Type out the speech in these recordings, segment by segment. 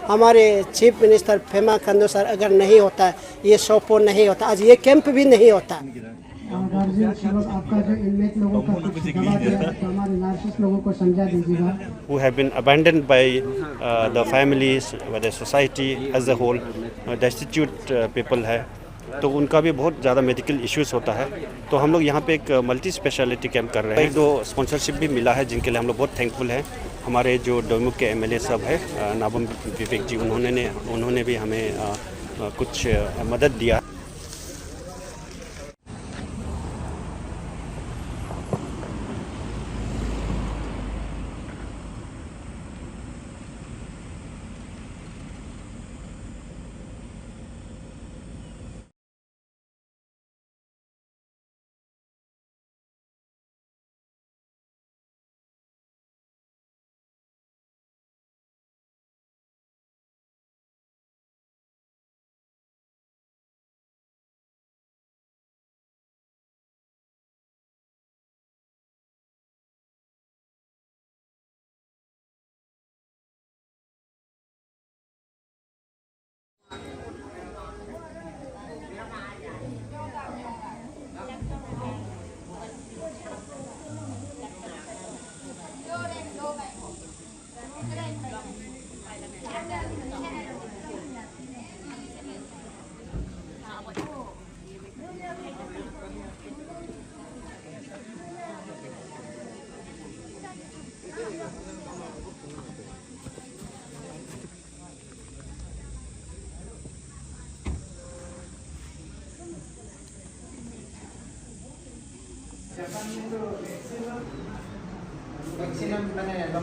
हमारे chief minister Pema Khandu sir अगर नहीं होता है, ये सोपो नहीं होता, आज ये कैंप भी नहीं होता। आपका जो इनमेट लोगों का कुछ दबा दिया है, तो हमारे नार्सिस लोगों को समझा दीजिएगा। Who have been abandoned by the families, by the society as a whole, destitute people है, तो उनका भी बहुत ज़्यादा मेडिकल इश्यूज होता है। तो हम लोग यहाँ पे एक मल्टी स्पेशलिटी कैंप कर रहे हैं। एक दो स्पॉन्सरशिप भी मिला है जिनके लिए हम लोग बहुत थैंकफुल हैं। हमारे जो डोईमुख के एमएलए सब है नाबम विवेक जी, उन्होंने भी हमें कुछ मदद दिया।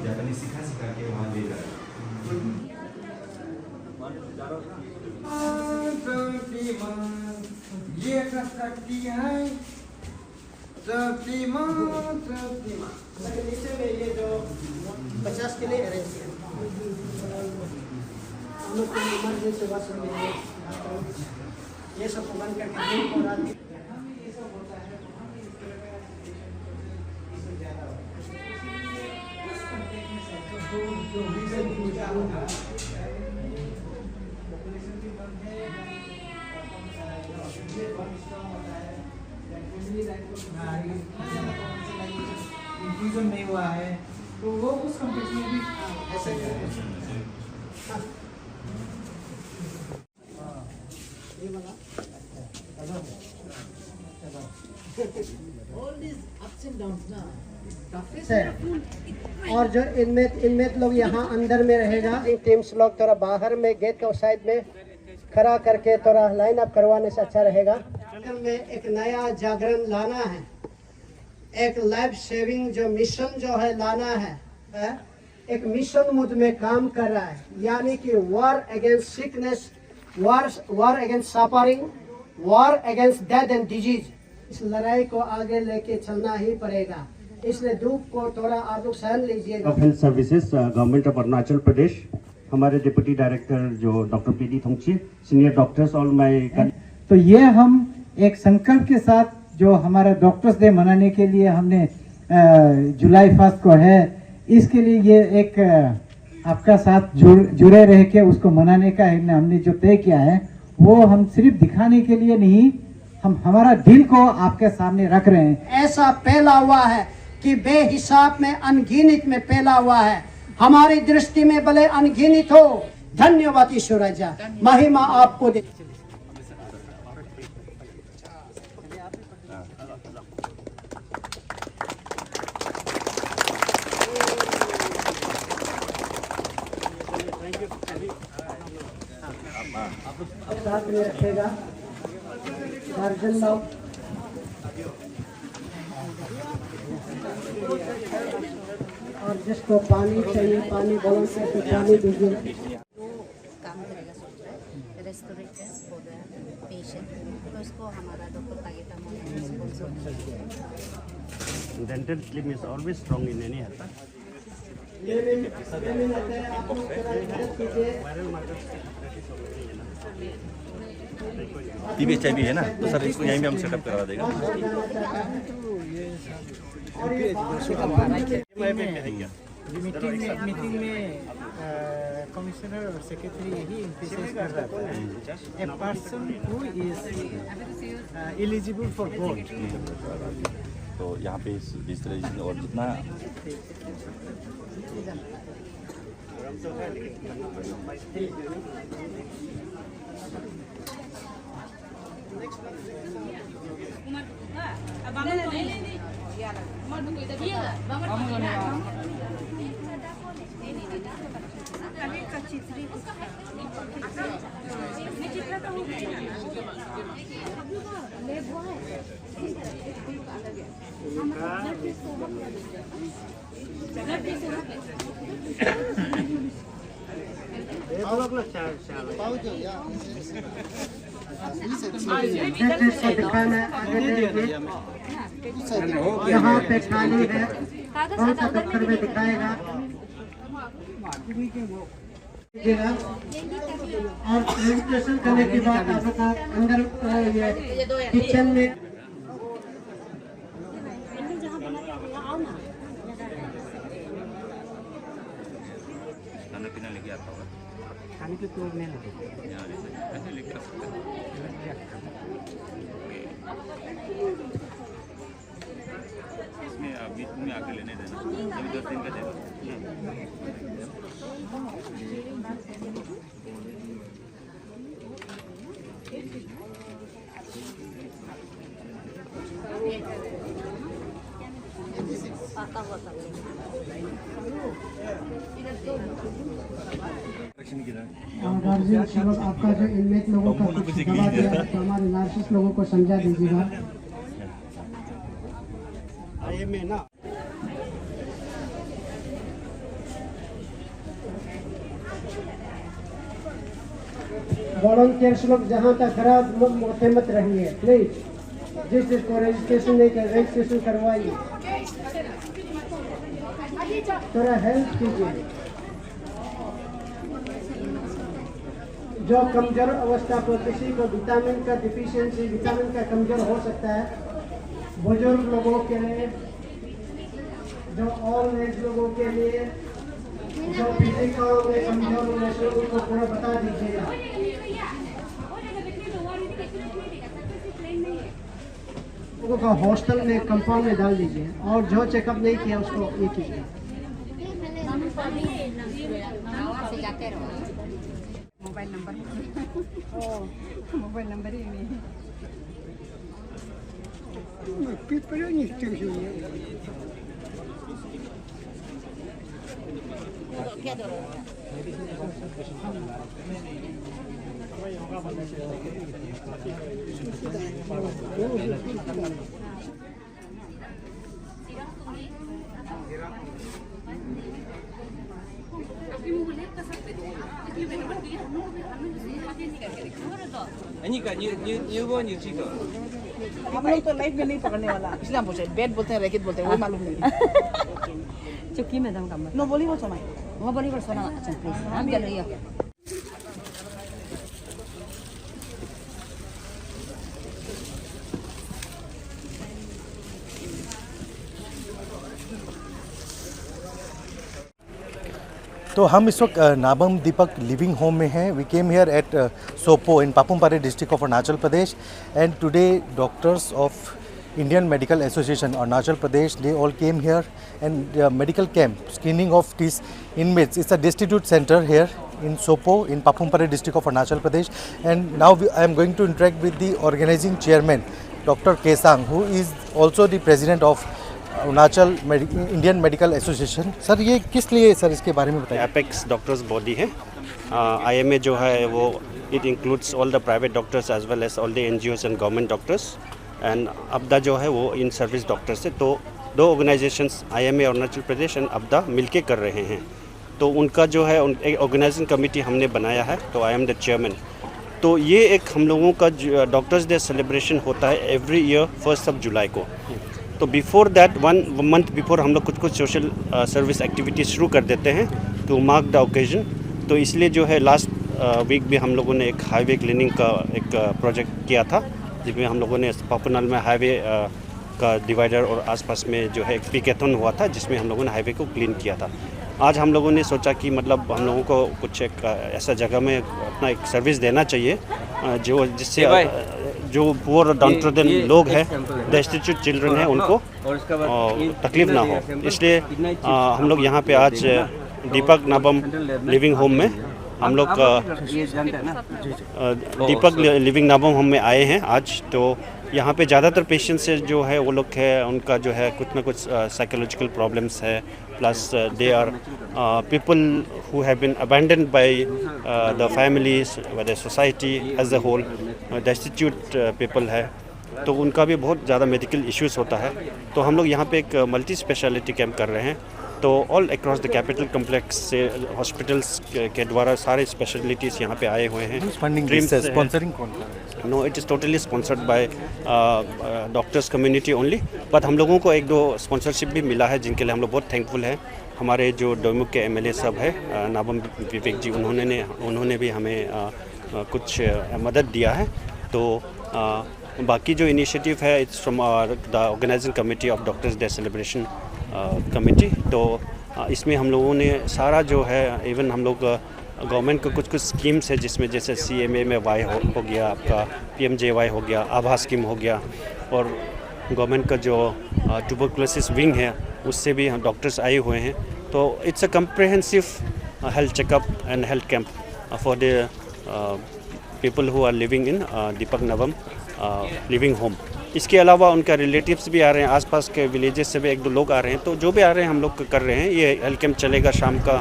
जापानी सिखा के वहाँ ले जाए। ये सकती है नीचे में ये जो 50 के लिए अरेंज किया, हम लोग इमरजेंसी वाशरूम में ये सब बंद करके दिन को रात इंफ्यूजन नहीं हुआ है तो वो उस कंपनी में भी ऐसे और जो इनमें लोग यहाँ अंदर में रहेगा, टीम्स लोग थोड़ा बाहर में गेट के साइड में खड़ा करके थोड़ा लाइन अप करवाने से अच्छा रहेगा। में एक नया जागरण लाना है, एक लाइफ सेविंग जो मिशन जो है लाना है, एक मिशन मुद में काम कर रहा है, यानी कि war against sickness, war against suffering, war against death and disease. इस लड़ाई को आगे लेके चलना ही पड़ेगा, इसलिए दुख को थोड़ा आप लोग सहन लीजिएगा। Of health services government of Arunachal Pradesh, हमारे डिप्टी डायरेक्टर जो doctor PD Thongchi, senior doctors और मैं, तो ये हम एक संकल्प के साथ जो हमारा डॉक्टर्स डे मनाने के लिए हमने जुलाई 1 को है, इसके लिए ये एक आपका साथ जुड़े रह के उसको मनाने का हमने जो तय किया है, वो हम सिर्फ दिखाने के लिए नहीं, हम हमारा दिल को आपके सामने रख रहे हैं। ऐसा फैला हुआ है कि बेहिसाब में अनगिनत में फैला हुआ है, हमारी दृष्टि में भले अनगिनत हो। धन्यवाद ईश्वर जा, महिमा आपको दे। साथ में रखेगा गार्जियन लोग, और जिसको पानी चाहिए पानी बॉल से तो पानी दीजिए। काम करेगा सोच रहा है रेस्टोरेंट्स फॉर द पेशेंट, तो उसको हमारा डॉक्टर तागिता मोने स्पॉन्सर किया। Dental clinic is always strong in any health. TB-HIV है ना, तो सर इसको यहीं भी हम सेटअप करवा देगा। मीटिंग में कमिश्नर और सेक्रेटरी यही emphasize कर रहा था. A person who is eligible for vote. तो यहाँ पे इस तरह और जितना यहाँ पे खाली है, कौन सा दफ्तर में दिखाएगा और रजिस्ट्रेशन करने के बाद आपको अंदर किचन में खाना पीना लेके आता होगा। खाने की तो नहीं लगे. ऐसे लेके आ सकते हैं। इसमें बीच में आके लेने देना, अभी 10 दिन का दे दो। और गार्जियन सब आपका जो इनमेट लोगों का कुछ दवा दिया है तो हमारे नर्सिस लोगों को समझा दीजिएगा. IMA ना वॉलंटियर्स लोग जहाँ तक खराब मत रहिए प्लीज. जिस जिसको रजिस्ट्रेशन नहीं कर रजिस्ट्रेशन करवाइए, थोड़ा हेल्प कीजिए. जो कमजोर अवस्था पर किसी को विटामिन का डिफिशियंसी, विटामिन का कमजोर हो सकता है, बुजुर्ग लोगों के लिए, जो ओल्ड एज लोगों के लिए, जो फिजिकल में कमजोर लोगों को पूरा बता दीजिएगा. लोगों का हॉस्टल में कंपाउंड में डाल दीजिए और जो चेकअप नहीं किया उसको ये कीजिए. मोबाइल नंबर मोबाइल नंबर ही नहीं. क्या दो हम लोग तो लाइफ में नहीं पकड़ने वाला, इसलिए हम पूछे बैट बोलते हैं रैकेट बोलते हैं वो मालूम नहीं. चुकी में दम कम नो वॉलीबॉल समय वो बड़ी बड़ी सोना. अच्छा प्लीज हम चल रही है. तो हम इस वक्त नाबम दीपक लिविंग होम में हैं. We came here at Sopo in Papumpare district of Arunachal Pradesh and today doctors of Indian Medical Association Arunachal Pradesh, they all came here and medical camp screening of these inmates. It's a destitute center here in Sopo in Papumpare district of Arunachal Pradesh, and now I am going to interact with the organizing chairman Dr. Kesang, who is also the president of Arunachal Indian Medical Association. Sir ये किस लिए sir इसके बारे में बताइए. Apex doctors body है. IMA जो है वो it includes all the private doctors as well as all the NGOs and government doctors, and अब्दा जो है वो इन सर्विस डॉक्टर्स है. तो दो organisations IMA Arunachal Pradesh and अब्दा मिलके कर रहे हैं. तो उनका जो है एक ऑर्गेनाइजिंग कमेटी हमने बनाया है, तो आई एम द चेयरमैन. तो ये एक हम लोगों का डॉक्टर्स डे सेलिब्रेशन होता है एवरी ईयर 1 जुलाई को. तो बिफोर दैट 1 मंथ बिफोर हम लोग कुछ सोशल सर्विस एक्टिविटीज़ शुरू कर देते हैं टू मार्क द ओकेजन. तो इसलिए जो है लास्ट वीक भी हम लोगों ने एक हाईवे क्लीनिंग का एक प्रोजेक्ट किया था, जिसमें हम लोगों ने पापुनाल में हाईवे का डिवाइडर और आसपास में जो है एक पिकेथन हुआ था, जिसमें हम लोगों ने हाईवे को क्लीन किया था. आज हम लोगों ने सोचा कि मतलब हम लोगों को कुछ एक ऐसा जगह में अपना एक सर्विस देना चाहिए जो जिससे जो पुअर और डाउन लोग हैं, डेस्टिट्यूट चिल्ड्रन हैं, उनको तकलीफ ना हो। इसलिए हम लोग यहाँ पे आज दीपक नाबम लिविंग होम में हम लोग दीपक लिविंग नाबम होम में आए हैं आज। तो यहाँ पे ज़्यादातर पेशेंट्स जो है वो लोग है, उनका जो है कुछ ना कुछ साइकोलॉजिकल प्रॉब्लम्स है, plus they are people who have been abandoned by the families, by the society as a whole, destitute people है, तो उनका भी बहुत ज़्यादा मेडिकल इश्यूज़ होता है। तो हम लोग यहाँ पे एक मल्टी स्पेशलिटी कैंप कर रहे हैं। तो all across the capital complex से हॉस्पिटल्स के द्वारा सारे स्पेशलिटीज़ यहाँ पे आए हुए हैं। स्पॉन्सरिंग कौन कर रहा है? No, it is totally sponsored by doctors community only. But हम लोगों को एक दो स्पॉन्सरशिप भी मिला है जिनके लिए हम लोग बहुत थैंकफुल हैं। हमारे जो डोमुक के एमएलए साहब है नाबम विवेक जी, उन्होंने भी हमें कुछ मदद दिया है। तो बाकी जो इनिशिएटिव है it's from the organising committee of doctors day celebration committee. तो इसमें हम लोगों ने सारा जो है, इवन हम लोग गवर्नमेंट को कुछ स्कीम्स है जिसमें जैसे CMA में वाई हो गया, आपका PMJY हो गया, आभा स्कीम हो गया, और गवर्नमेंट का जो ट्यूबरकुलोसिस विंग है उससे भी हम डॉक्टर्स आए हुए हैं। तो it's a comprehensive health checkup and health camp for the people who are living in Deepak Nabam living home. इसके अलावा उनका रिलेटिव्स भी आ रहे हैं, आसपास के विलेजेस से भी एक दो लोग आ रहे हैं। तो जो भी आ रहे हैं हम लोग कर रहे हैं। ये हेल्थ कैंप चलेगा शाम का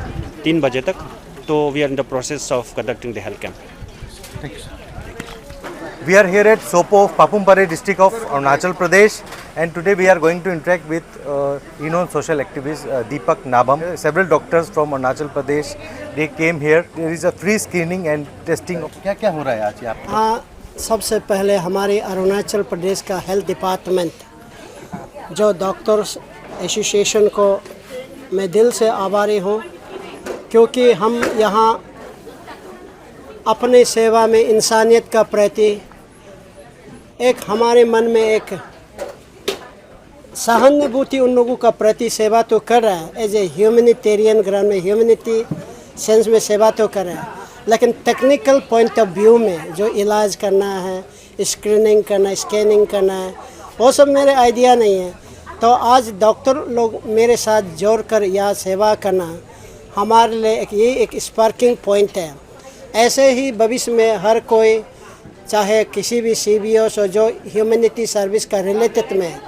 3 बजे तक। तो we are in the process of conducting the health camp. We are here at Sopo, Papum Pare district of Arunachal Pradesh, and today we are going to interact with renowned social activist Deepak Nabam. Several doctors from Arunachal Pradesh, they came here. There is a free screening and testing. क्या क्या हो रहा है आज यहाँ पे? हाँ, सबसे पहले हमारे अरुणाचल प्रदेश का हेल्थ डिपार्टमेंट जो डॉक्टर्स एसोसिएशन को मैं दिल से आभारी हूँ, क्योंकि हम यहाँ अपने सेवा में इंसानियत का प्रति एक हमारे मन में एक सहानुभूति उन लोगों का प्रति सेवा तो कर रहा है। एज ए ह्यूमनिटेरियन ग्राउंड में ह्यूमनिटी सेंस में सेवा तो कर रहा है, लेकिन टेक्निकल पॉइंट ऑफ व्यू में जो इलाज करना है, स्क्रीनिंग करना, स्कैनिंग करना है, वो सब मेरे आइडिया नहीं है। तो आज डॉक्टर लोग मेरे साथ जोड़कर यह सेवा करना हमारे लिए ये एक स्पार्किंग पॉइंट है। ऐसे ही भविष्य में हर कोई चाहे किसी भी CBOs हो जो ह्यूमनिटी सर्विस का रिलेटेड में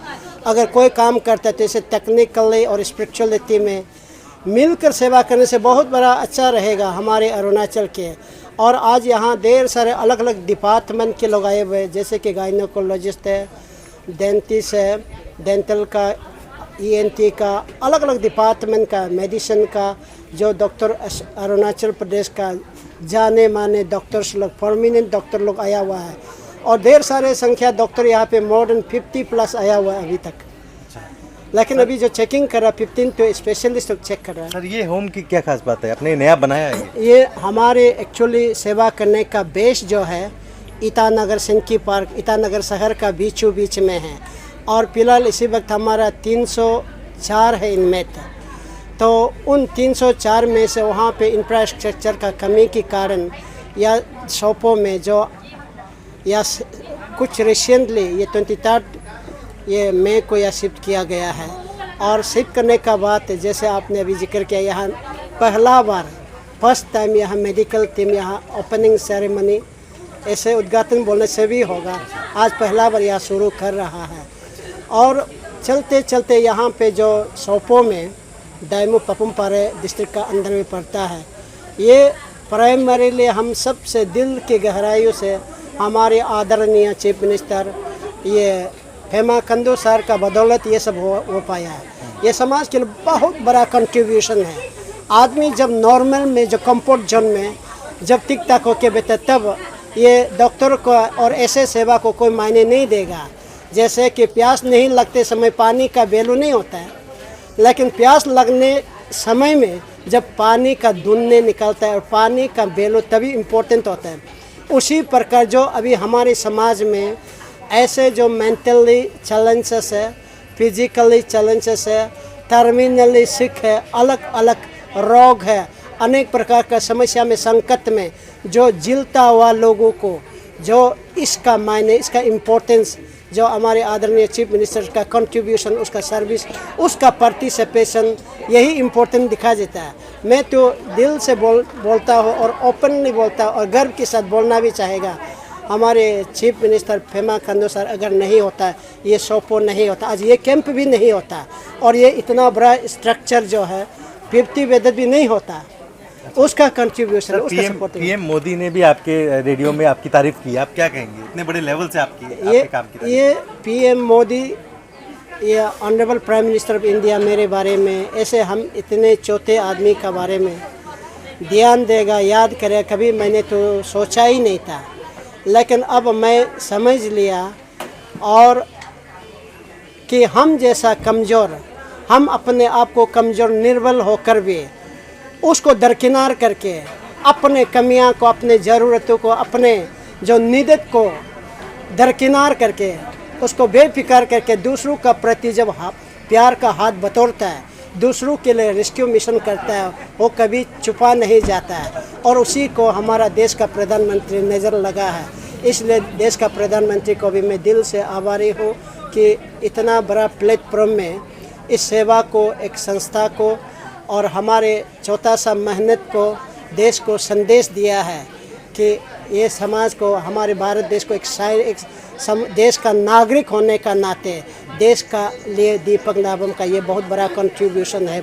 अगर कोई काम करता है तो इसे टेक्निकली और स्पिरिचुअलिटी में मिलकर सेवा करने से बहुत बड़ा अच्छा रहेगा हमारे अरुणाचल के। और आज यहाँ ढेर सारे अलग अलग डिपार्टमेंट के लोग आए हुए हैं, जैसे कि गायनोकोलॉजिस्ट है, डेंटिस्ट है, डेंटल का, ENT का, अलग अलग डिपार्टमेंट का, मेडिसिन का, जो डॉक्टर अरुणाचल प्रदेश का जाने माने डॉक्टर्स लोग, परमानेंट डॉक्टर लोग आया हुआ है। और ढेर सारे संख्या डॉक्टर यहाँ पे मोर देन 50+ आया हुआ है अभी तक। लेकिन अभी जो चेकिंग कर रहा है 15 तो स्पेशलिस्ट लोग चेक कर रहा है। सर ये होम की क्या खास बात है, आपने नया बनाया है? ये हमारे एक्चुअली सेवा करने का बेस जो है ईटानगर सिंकी पार्क, ईटानगर शहर का बीचों बीच में है। और फिलहाल इसी वक्त हमारा 304 है इनमेट। तो उन 304 में से वहाँ पे इंफ्रास्ट्रक्चर का कमी के कारण या शॉपों में जो या कुछ रिसेंटली ये 23 ये मई को यह शिफ्ट किया गया है। और शिफ्ट करने का बात जैसे आपने अभी जिक्र किया, यहाँ पहला बार फर्स्ट टाइम यहाँ मेडिकल टीम यहाँ ओपनिंग सेरेमनी ऐसे उद्घाटन बोलने से भी होगा, आज पहला बार यहाँ शुरू कर रहा है। और चलते चलते यहाँ पे जो सोपो में डायमू पापुम पारे डिस्ट्रिक्ट का अंदर में पड़ता है, ये प्राइमरीली हम सबसे दिल की गहराइयों से हमारे आदरणीय चीफ मिनिस्टर ये हेमा खंडू सर का बदौलत ये सब हो पाया है। ये समाज के लिए बहुत बड़ा कंट्रीब्यूशन है। आदमी जब नॉर्मल में जो कंफर्ट जोन में जब टिक टाक होके बैठे तब ये डॉक्टर को और ऐसे सेवा को कोई मायने नहीं देगा। जैसे कि प्यास नहीं लगते समय पानी का वैल्यू नहीं होता है, लेकिन प्यास लगने समय में जब पानी का दुन्ने निकलता है और पानी का वैल्यू तभी इम्पोर्टेंट होता है। उसी प्रकार जो अभी हमारे समाज में ऐसे जो मेंटली चैलेंजेस है, फिजिकली चैलेंजेस है, टर्मिनली सिक है, अलग अलग रोग है, अनेक प्रकार का समस्या में, संकट में जो जिलता हुआ लोगों को, जो इसका मायने, इसका इम्पोर्टेंस, जो हमारे आदरणीय चीफ मिनिस्टर का कंट्रीब्यूशन, उसका सर्विस, उसका पार्टिसिपेशन, यही इम्पोर्टेंट दिखा देता है। मैं तो दिल से बोलता हूँ और ओपनली बोलता हूँ और गर्व के साथ बोलना भी चाहेगा। हमारे chief minister Pema Khandu sir अगर नहीं होता, ये सोपो नहीं होता, आज ये कैंप भी नहीं होता, और ये इतना बड़ा स्ट्रक्चर जो है 50 बेड भी नहीं होता। उसका कंट्रीब्यूशन, उसका सपोर्ट। पीएम मोदी ने भी आपके रेडियो में आपकी तारीफ की, आप क्या कहेंगे इतने बड़े लेवल से आपके काम की तारीफ? ये पीएम मोदी, ये honourable prime minister of India मेरे बारे में, ऐसे हम इतने चौथे आदमी का बारे में ध्यान देगा, याद करेगा, कभी मैंने तो सोचा ही नहीं था। लेकिन अब मैं समझ लिया और कि हम जैसा कमज़ोर, हम अपने आप को कमज़ोर निर्बल होकर भी उसको दरकिनार करके अपने कमियां को, अपने ज़रूरतों को, अपने जो नीडत को दरकिनार करके उसको बेफिक्र करके दूसरों का प्रति जब प्यार का हाथ बटोरता है, दूसरों के लिए रेस्क्यू मिशन करता है, वो कभी छुपा नहीं जाता है। और उसी को हमारा देश का प्रधानमंत्री नज़र लगा है। इसलिए देश का प्रधानमंत्री को भी मैं दिल से आभारी हूँ कि इतना बड़ा प्लेटफॉर्म में इस सेवा को, एक संस्था को और हमारे छोटा सा मेहनत को देश को संदेश दिया है कि ये समाज को, हमारे भारत देश को एक देश का नागरिक होने का नाते देश का लिए दीपक नाबम का ये बहुत बड़ा कंट्रीब्यूशन है।